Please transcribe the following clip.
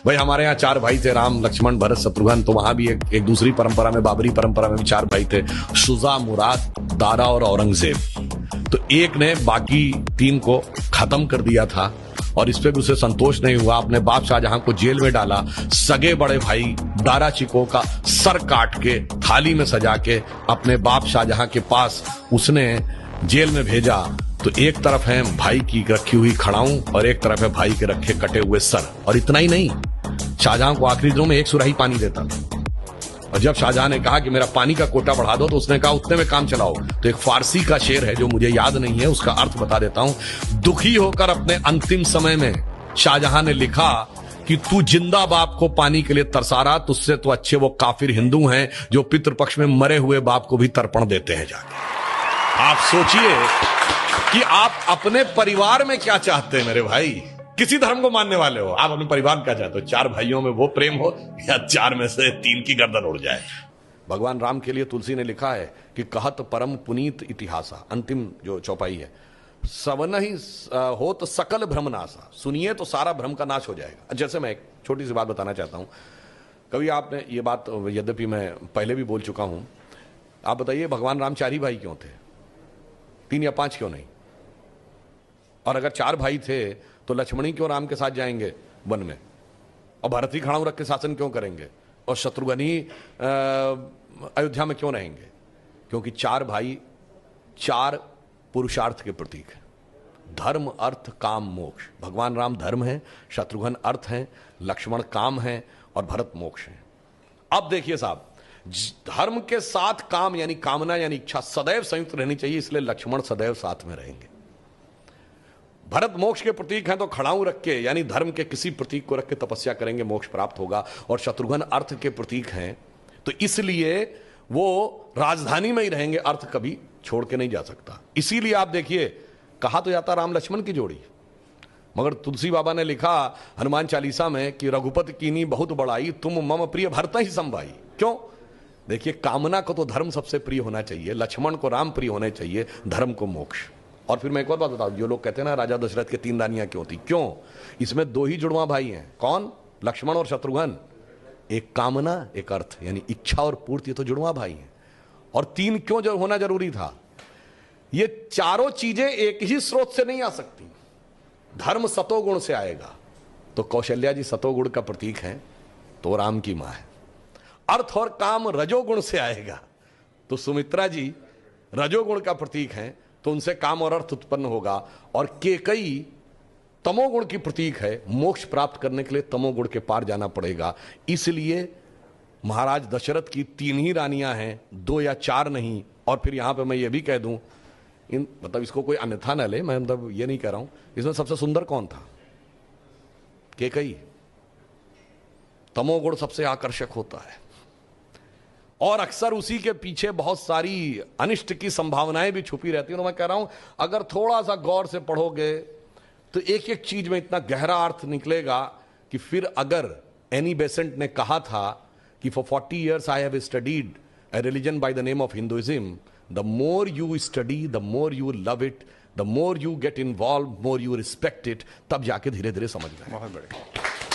भाई हमारे यहाँ 4 भाई थे, राम लक्ष्मण भरत शत्रुघ्न। तो वहां भी एक दूसरी परंपरा में, बाबरी परंपरा में भी 4 भाई थे, शुजा, मुराद, दारा और औरंगजेब। तो एक ने बाकी 3 को खत्म कर दिया था और इस पे भी उसे संतोष नहीं हुआ। अपने बाप शाहजहां को जेल में डाला। सगे बड़े भाई दारा चिको का सर काट के थाली में सजा के अपने बाप शाहजहां के पास उसने जेल में भेजा। तो एक तरफ है भाई की रखी हुई खड़ाऊं और एक तरफ है भाई के रखे कटे हुए सर। और इतना ही नहीं, शाहजहां को आखिरी दिनों में 1 सुराही पानी देता था। और जब शाहजहां ने कहा कि मेरा पानी का कोटा बढ़ा दो, तो उसने कहा उतने में काम चलाओ। तो एक फारसी का शेर है जो मुझे याद नहीं है, उसका अर्थ बता देता हूं। दुखी होकर अपने अंतिम समय में शाहजहां ने लिखा कि तू जिंदा बाप को पानी के लिए तरसा रहा, तुझसे तो अच्छे वो काफिर हिंदू हैं जो पितृपक्ष में मरे हुए बाप को भी तर्पण देते हैं जाके। आप सोचिए कि आप अपने परिवार में क्या चाहते हैं मेरे भाई। किसी धर्म को मानने वाले हो, आप अपने परिवार में क्या चाहते हो? 4 भाइयों में वो प्रेम हो या 4 में से 3 की गर्दन उड़ जाए। भगवान राम के लिए तुलसी ने लिखा है कि कहत परम पुनीत इतिहासा, अंतिम जो चौपाई है, सवन ही हो तो सकल भ्रम नासा, सुनिए तो सारा भ्रम का नाश हो जाएगा। जैसे मैं एक छोटी सी बात बताना चाहता हूं। कभी आपने ये बात, यद्यपि मैं पहले भी बोल चुका हूं, आप बताइए भगवान राम 4 ही भाई क्यों थे? 3 या 5 क्यों नहीं? और अगर 4 भाई थे तो लक्ष्मण ही क्यों राम के साथ जाएंगे वन में, और भरत ही खड़ाऊ रख के शासन क्यों करेंगे, और शत्रुघ्न ही अयोध्या में क्यों रहेंगे? क्योंकि 4 भाई 4 पुरुषार्थ के प्रतीक हैं। धर्म, अर्थ, काम, मोक्ष। भगवान राम धर्म है, शत्रुघ्न अर्थ है, लक्ष्मण काम है और भरत मोक्ष है। अब देखिए साहब, धर्म के साथ काम यानी कामना यानी इच्छा सदैव संयुक्त रहनी चाहिए, इसलिए लक्ष्मण सदैव साथ में रहेंगे। भरत मोक्ष के प्रतीक हैं तो खड़ाऊ रख के यानी धर्म के किसी प्रतीक को रख के तपस्या करेंगे, मोक्ष प्राप्त होगा। और शत्रुघ्न अर्थ के प्रतीक हैं तो इसलिए वो राजधानी में ही रहेंगे, अर्थ कभी छोड़ के नहीं जा सकता। इसीलिए आप देखिए, कहा तो जाता राम लक्ष्मण की जोड़ी, मगर तुलसी बाबा ने लिखा हनुमान चालीसा में कि रघुपति कीनी बहुत बड़ाई, तुम मम प्रिय भरत ही संभाई। क्यों? देखिए, कामना को तो धर्म सबसे प्रिय होना चाहिए, लक्ष्मण को राम प्रिय होने चाहिए, धर्म को मोक्ष। और फिर मैं एक और बात बताऊं, जो लोग कहते हैं ना राजा दशरथ के 3 रानियां क्यों थी, क्यों? इसमें 2 ही जुड़वा भाई हैं। कौन? लक्ष्मण और शत्रुघ्न। एक कामना, एक अर्थ, यानी इच्छा और पूर्ति, तो जुड़वा भाई हैं। और 3 क्यों जो होना जरूरी था? ये चारों चीजें एक ही स्रोत से नहीं आ सकती। धर्म सतोगुण से आएगा, तो कौशल्या जी सतोगुण का प्रतीक है, तो राम की मां है। अर्थ और काम रजोगुण से आएगा, तो सुमित्रा जी रजोगुण का प्रतीक है, तो उनसे काम और अर्थ उत्पन्न होगा। और केकई तमोगुण की प्रतीक है, मोक्ष प्राप्त करने के लिए तमोगुण के पार जाना पड़ेगा। इसलिए महाराज दशरथ की 3 ही रानियां हैं, 2 या 4 नहीं। और फिर यहां पे मैं ये भी कह दूं, मतलब इसको कोई अन्यथा न ले, मैं मतलब ये नहीं कह रहा हूं, इसमें सबसे सुंदर कौन था? केकई। तमोगुण सबसे आकर्षक होता है और अक्सर उसी के पीछे बहुत सारी अनिष्ट की संभावनाएं भी छुपी रहती हैं। और मैं कह रहा हूं, अगर थोड़ा सा गौर से पढ़ोगे तो एक एक चीज में इतना गहरा अर्थ निकलेगा कि फिर अगर एनी बेसेंट ने कहा था कि for 40 years I have studied A religion by the name of Hinduism, the more you study the more you love it, the more you get involve, more you respect it, तब जाके धीरे धीरे समझ में। बहुत बढ़िया।